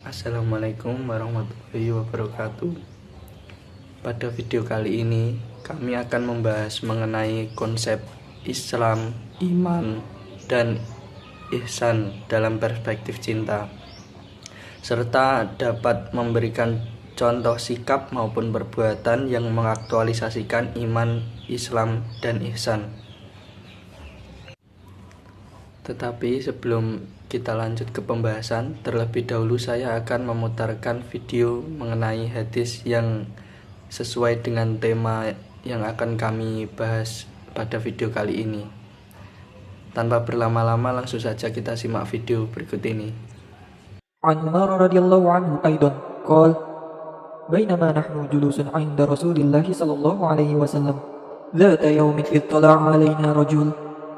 Assalamualaikum warahmatullahi wabarakatuh. Pada video kali ini kami akan membahas mengenai konsep Islam, iman, dan ihsan dalam perspektif cinta, serta dapat memberikan contoh sikap maupun perbuatan yang mengaktualisasikan iman, Islam, dan ihsan. Tetapi sebelum kita lanjut ke pembahasan, terlebih dahulu saya akan memutarkan video mengenai hadis yang sesuai dengan tema yang akan kami bahas pada video kali ini. Tanpa berlama-lama, langsung saja kita simak video berikut ini. عن عمر رضي الله عنه أيضا قال: بينما نحن جلوس عند رسول الله صلى الله عليه وسلم ذات يوم إذ طلع علينا رجل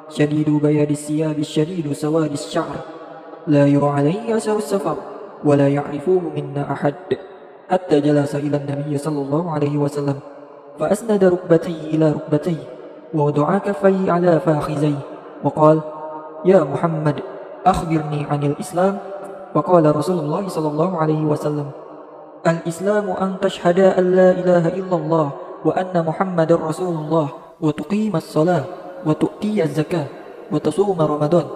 شديد بياض الثياب الشديد سواد الشعر لا يرى عليه أثر السفر ولا يعرفه منا أحد حتى جلس إلى النبي صلى الله عليه وسلم فأسند ركبتيه إلى ركبتيه ووضع كفيه على فاخذيه وقال: يا محمد أخبرني عن الإسلام. وقال رسول الله صلى الله عليه وسلم: الإسلام أن تشهد أن لا إله إلا الله وأن محمد رسول الله وتقيم الصلاة وتؤتي الزكاة وتصوم رمضان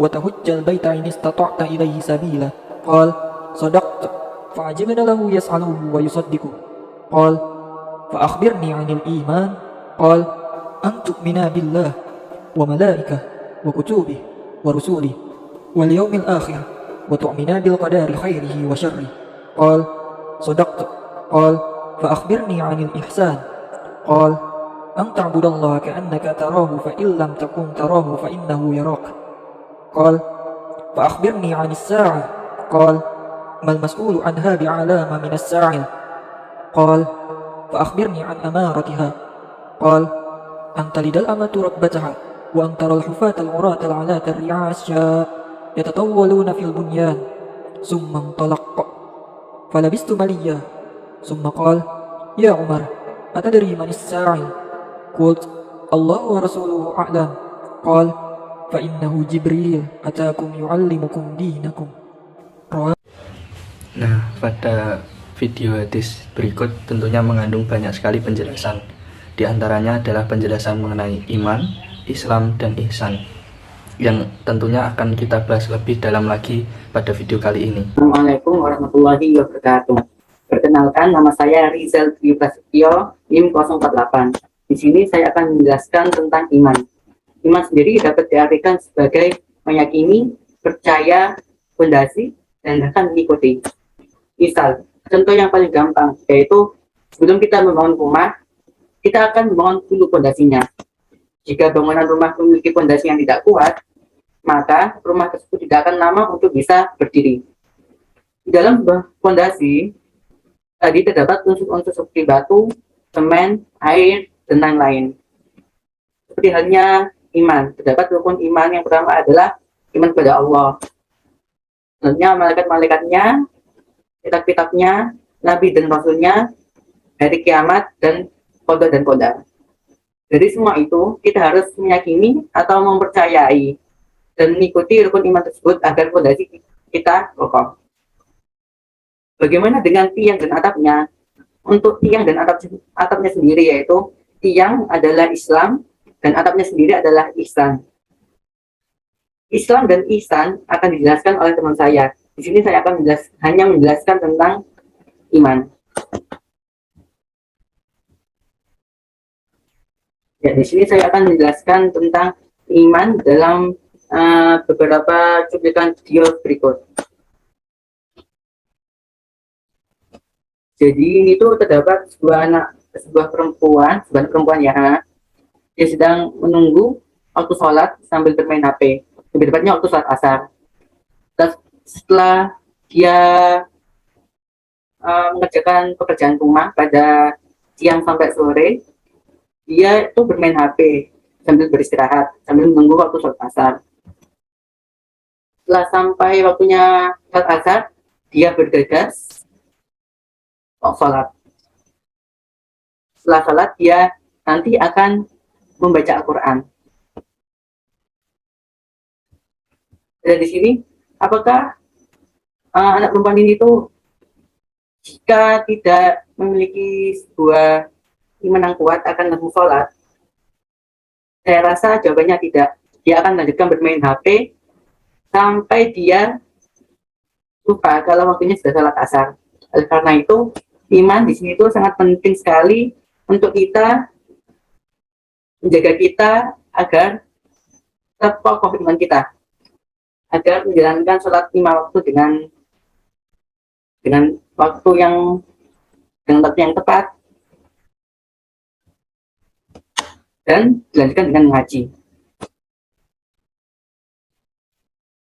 وتحج البيت إن استطعت إليه سبيلا. قال: صدقت. فعجبنا له يسأله ويصدقه. قال: فأخبرني عن الإيمان. قال: أن تؤمن بالله وملائكته وكتبه ورسوله واليوم الآخر وتؤمن بالقدر خيره وشره. قال: صدقت. قال: فأخبرني عن الإحسان. قال: أن تعبد الله كأنك تراه فإن لم تكن تراه فإنه يراك. قال: فأخبرني عن الساعة. قال: ما المسؤول عنها بعلام من الساعة. قال: فأخبرني عن أمارتها. قال: أن تلد الأمة ربتها وأن ترى الحفاة العراة العلاة الرعاء الشاء يتطولون في البنيان. ثم انطلق فلبست مليا ثم قال: يا عمر أتدري من الساعي؟ قلت: الله ورسوله أعلم. قال: فإنه جبريل أتاكم يعلمكم دينكم. Nah, pada video hadis berikut tentunya mengandung banyak sekali penjelasan. Di antaranya adalah penjelasan mengenai iman, Islam, dan ihsan, yang tentunya akan kita bahas lebih dalam lagi pada video kali ini. Assalamualaikum warahmatullahi wabarakatuh. Perkenalkan, nama saya Rizal Dwi Prasetyo, NIM 048. Di sini saya akan menjelaskan tentang iman. Iman sendiri dapat diartikan sebagai meyakini, percaya, fondasi, dan bahkan mengikuti. Misal, contoh yang paling gampang yaitu sebelum kita membangun rumah, kita akan membangun dulu fondasinya. Jika bangunan rumah memiliki fondasi yang tidak kuat, maka rumah tersebut tidak akan lama untuk bisa berdiri. Di dalam fondasi tadi terdapat unsur-unsur seperti batu, semen, air, dan lain-lain. Seperti halnya iman, terdapat rukun iman yang pertama adalah iman kepada Allah. Selanjutnya malaikat-malaikatnya, kitab-kitabnya, nabi dan rasulnya, hari kiamat, dan qada dan qadar. Dari semua itu, kita harus meyakini atau mempercayai dan mengikuti rukun iman tersebut agar fondasi kita kokoh. Bagaimana dengan tiang dan atapnya? Untuk tiang dan atapnya sendiri yaitu tiang adalah Islam dan atapnya sendiri adalah ihsan. Islam dan ihsan akan dijelaskan oleh teman saya. Di sini saya akan hanya menjelaskan tentang iman. Ya, di sini saya akan menjelaskan tentang iman dalam beberapa cuplikan video berikut. Jadi ini tuh terdapat sebuah perempuan ya, dia sedang menunggu waktu sholat sambil bermain HP. Lebih tepatnya waktu sholat asar. Setelah dia mengerjakan pekerjaan rumah pada siang sampai sore, dia itu bermain HP sambil beristirahat, sambil menunggu waktu sholat asar. Setelah sampai waktunya sholat asar, dia bergegas sholat. Setelah sholat, dia nanti akan membaca Al-Quran. Dan di sini, apakah anak perempuan ini tuh jika tidak memiliki sebuah iman yang kuat akan langsung sholat, saya rasa jawabannya tidak. Dia akan melanjutkan bermain HP sampai dia lupa kalau waktunya sudah sholat asar. Oleh karena itu, iman di sini itu sangat penting sekali untuk kita menjaga kita agar tetap kokoh iman kita, agar menjalankan sholat 5 waktu dengan waktu yang tepat dan dilanjutkan dengan mengaji.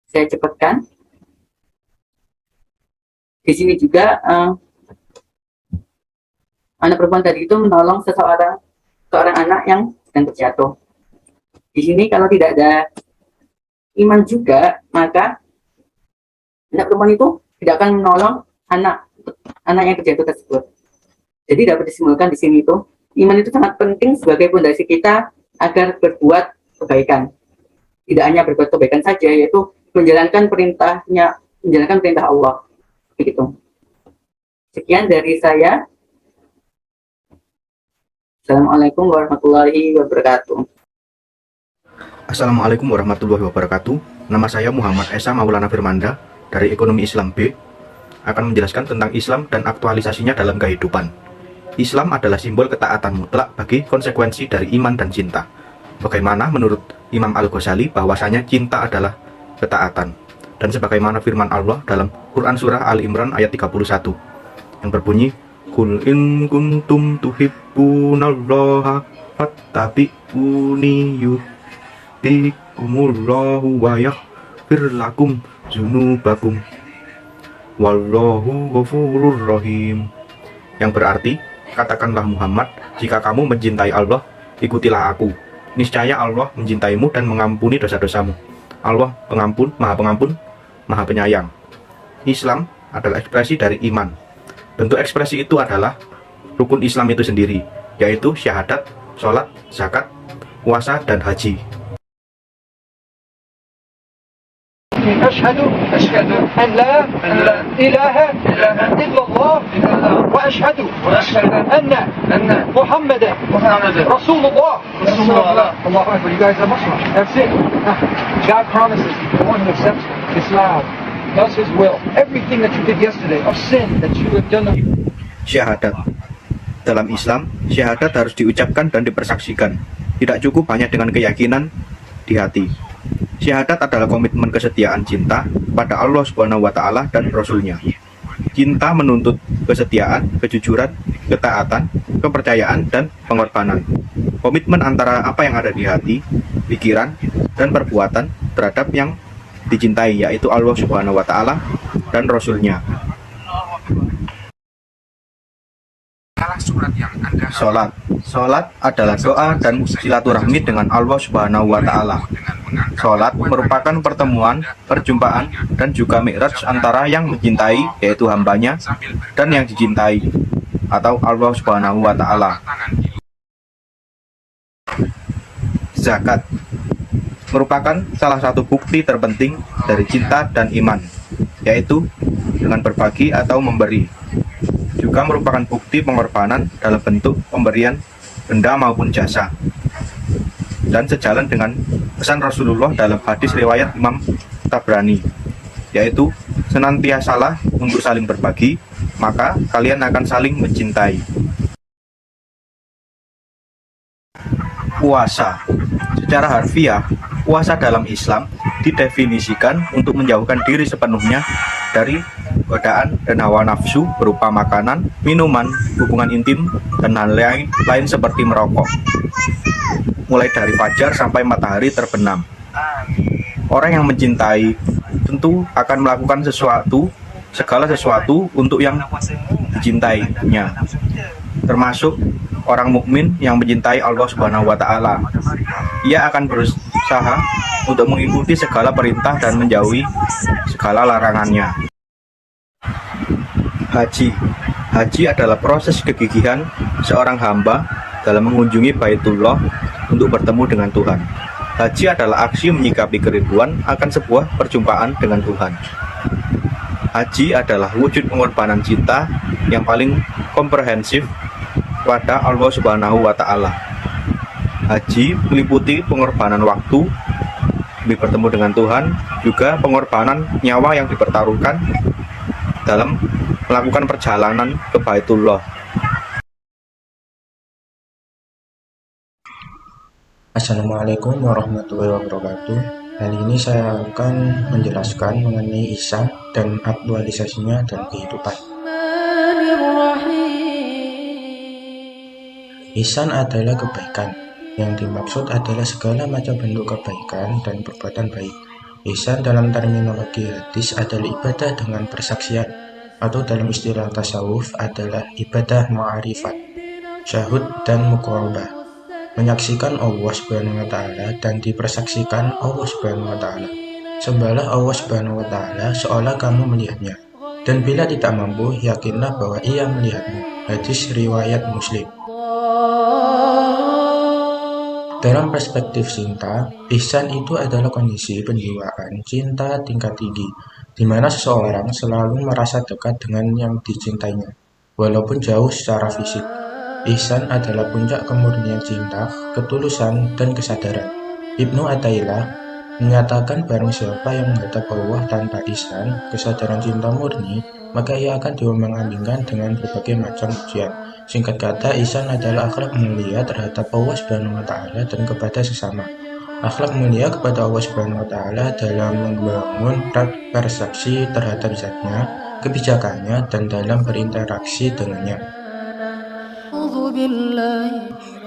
Saya cepatkan. Di sini juga anak perempuan tadi itu menolong seorang anak yang sedang terjatuh. Di sini kalau tidak ada iman juga, maka anak perempuan itu tidak akan menolong anak yang terjatuh tersebut. Jadi dapat disimpulkan di sini itu iman itu sangat penting sebagai fondasi kita agar berbuat kebaikan. Tidak hanya berbuat kebaikan saja, yaitu menjalankan perintah Allah. Begitu. Sekian dari saya. Assalamualaikum warahmatullahi wabarakatuh. Assalamualaikum warahmatullahi wabarakatuh. Nama saya Muhammad Esa Maulana Firmanda dari Ekonomi Islam B, akan menjelaskan tentang Islam dan aktualisasinya dalam kehidupan. Islam adalah simbol ketaatan mutlak bagi konsekuensi dari iman dan cinta. Bagaimana menurut Imam Al-Ghazali bahwasanya cinta adalah ketaatan. Dan sebagaimana firman Allah dalam Quran Surah Ali Imran ayat 31 yang berbunyi, Qul in kuntum tuhibbunallaha fattabi'uni yuhibbukumullahu wa yaghfir lakum dzunubakum wallahu ghafurur rahim. Yang berarti, katakanlah Muhammad, jika kamu mencintai Allah, ikutilah aku. Niscaya Allah mencintaimu dan mengampuni dosa-dosamu. Allah pengampun, maha penyayang. Islam adalah ekspresi dari iman. Bentuk ekspresi itu adalah rukun Islam itu sendiri, yaitu syahadat, sholat, zakat, puasa, dan haji. أشهد أن لا إله إلا الله وأشهد أن محمدا رسول الله. Allah Akbar. You guys are Muslim. That's it. God promises the one who accepts Islam does His will. Everything that you did yesterday of sin that you have done. Syahadat. Dalam Islam, syahadat harus diucapkan dan dipersaksikan. Tidak cukup hanya dengan keyakinan di hati. Syahadat adalah komitmen kesetiaan cinta pada Allah Subhanahu wa Ta'ala dan Rasul-Nya. Cinta menuntut kesetiaan, kejujuran, ketaatan, kepercayaan, dan pengorbanan. Komitmen antara apa yang ada di hati, pikiran, dan perbuatan terhadap yang dicintai, yaitu Allah Subhanahu wa Ta'ala dan Rasul-Nya. Sholat adalah doa dan silaturahmi dengan Allah Subhanahu wa Ta'ala. Sholat merupakan perjumpaan, dan juga mi'raj antara yang mencintai, yaitu hambanya, dan yang dicintai, atau Allah Subhanahu wa Ta'ala. Zakat merupakan salah satu bukti terpenting dari cinta dan iman, yaitu dengan berbagi atau memberi. Juga merupakan bukti pengorbanan dalam bentuk pemberian benda maupun jasa. Dan sejalan dengan pesan Rasulullah dalam hadis riwayat Imam Tabrani, yaitu senantiasalah untuk saling berbagi, maka kalian akan saling mencintai. Puasa. Secara harfiah, puasa dalam Islam didefinisikan untuk menjauhkan diri sepenuhnya dari godaan dan hawa nafsu berupa makanan, minuman, hubungan intim, dan hal lain seperti merokok, mulai dari fajar sampai matahari terbenam. Orang yang mencintai tentu akan melakukan segala sesuatu untuk yang dicintainya, termasuk orang mukmin yang mencintai Allah Subhanahu wa Ta'ala. Ia akan berusaha untuk mengikuti segala perintah dan menjauhi segala larangannya. Haji adalah proses kegigihan seorang hamba dalam mengunjungi Baitullah untuk bertemu dengan Tuhan. Haji adalah aksi menyikapi kerinduan akan sebuah perjumpaan dengan Tuhan. Haji adalah wujud pengorbanan cinta yang paling komprehensif pada Allah Subhanahu wa Ta'ala. Haji meliputi pengorbanan waktu demi bertemu dengan Tuhan, juga pengorbanan nyawa yang dipertaruhkan dalam melakukan perjalanan ke Baitullah. Assalamualaikum warahmatullahi wabarakatuh. Kali ini saya akan menjelaskan mengenai ihsan dan aktualisasinya dalam kehidupan. Ihsan adalah kebaikan. Yang dimaksud adalah segala macam bentuk kebaikan dan perbuatan baik. Ihsan dalam terminologi hadis adalah ibadah dengan persaksian, atau dalam istilah tasawuf adalah ibadah ma'rifat, syahud dan muqarabah. Menyaksikan Allah Subhanahu wa Ta'ala dan dipersaksikan Allah Subhanahu wa Ta'ala. Sembahlah Allah Subhanahu wa Ta'ala seolah kamu melihatnya, dan bila tidak mampu, yakinlah bahwa Ia melihatmu. Hadis riwayat Muslim. Dalam perspektif cinta, ihsan itu adalah kondisi penjiwaan cinta tingkat tinggi, di mana seseorang selalu merasa dekat dengan yang dicintainya, walaupun jauh secara fisik. Ihsan adalah puncak kemurnian cinta, ketulusan, dan kesadaran. Ibnu Athaillah menyatakan barang siapa yang menghadap Allah tanpa ihsan, kesadaran cinta murni, maka ia akan diombang-ambingkan dengan berbagai macam ujian. Singkat kata, ihsan adalah akhlak mulia terhadap Allah Subhanahu wa Ta'ala dan kepada sesama. Akhlak mulia kepada Allah Subhanahu wa Ta'ala dalam membangun persepsi terhadap zatnya, kebijakannya, dan dalam berinteraksi dengannya.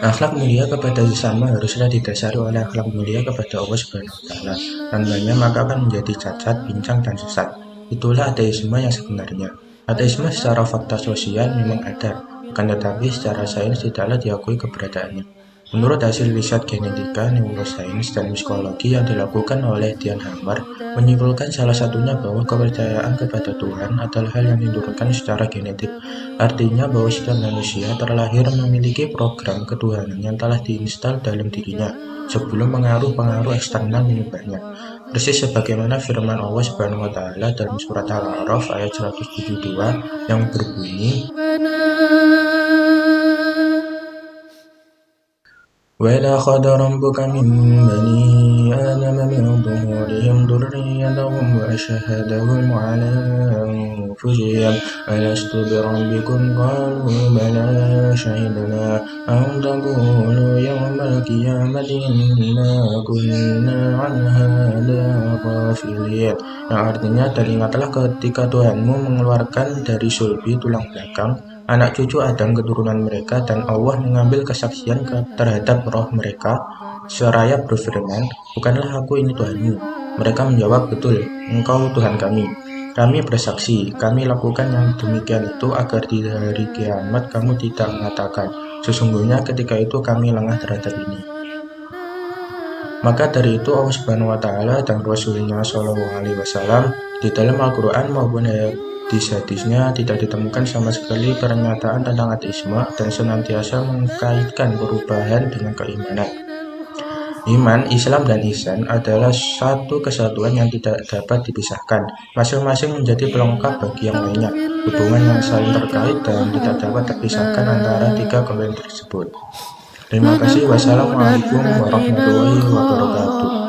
Akhlak mulia kepada sesama haruslah didasari oleh akhlak mulia kepada Allah Subhanahu wa Ta'ala. Tanpanya maka akan menjadi cacat, pincang, dan sesat. Itulah ateisme yang sebenarnya. Ateisme secara fakta sosial memang ada, akan tetapi secara sains tidaklah diakui keberadaannya. Menurut hasil riset genetika, neurosains, dan psikologi yang dilakukan oleh Dian Hammer, menyimpulkan salah satunya bahwa kepercayaan kepada Tuhan adalah hal yang diturunkan secara genetik. Artinya bahwa setiap manusia terlahir memiliki program ketuhanan yang telah diinstal dalam dirinya sebelum pengaruh-pengaruh eksternal menyebabnya. Persis sebagaimana firman Allah Subhanahu wa Ta'ala dalam surat Al-A'raf ayat 172 yang berbunyi, وَإِذْ أَخَذَ رَبُّكَ مِنْ بَنِي آدَمَ مِنْ ظُهُورِهِمْ ذُرِّيَّتَهُمْ وَأَشْهَدَهُمْ عَلَى أَنْفُسِهِمْ أَلَسْتُ بِرَبِّكُمْ قَالُوا بَلَى شَهِدْنَا أَنْ تَقُولُوا يَوْمَ الْقِيَامَةِ إِنَّا كُنَّا عَنْ هَذَا غَافِلِينَ. Yang artinya, dan ingatlah ketika Tuhanmu mengeluarkan dari sulbi tulang belakang anak cucu Adam keturunan mereka, dan Allah mengambil kesaksian terhadap roh mereka seraya berfirman, bukanlah aku ini Tuhanmu. Mereka menjawab, betul, engkau Tuhan kami. Kami bersaksi, kami lakukan yang demikian itu agar di hari kiamat kamu tidak mengatakan, sesungguhnya ketika itu kami lengah terhadap ini. Maka dari itu Allah Subhanahu wa Ta'ala dan Rasulnya Shallallahu Alaihi Wasallam di dalam Al-Quran maupun hadis-hadisnya tidak ditemukan sama sekali pernyataan tentang ateisme dan senantiasa mengkaitkan perubahan dengan keimanan. Iman, Islam, dan ihsan adalah satu kesatuan yang tidak dapat dipisahkan. Masing-masing menjadi pelengkap bagi yang lainnya. Hubungan yang saling terkait dan tidak dapat terpisahkan antara tiga komponen tersebut. Terima kasih. Wassalamualaikum warahmatullahi wabarakatuh.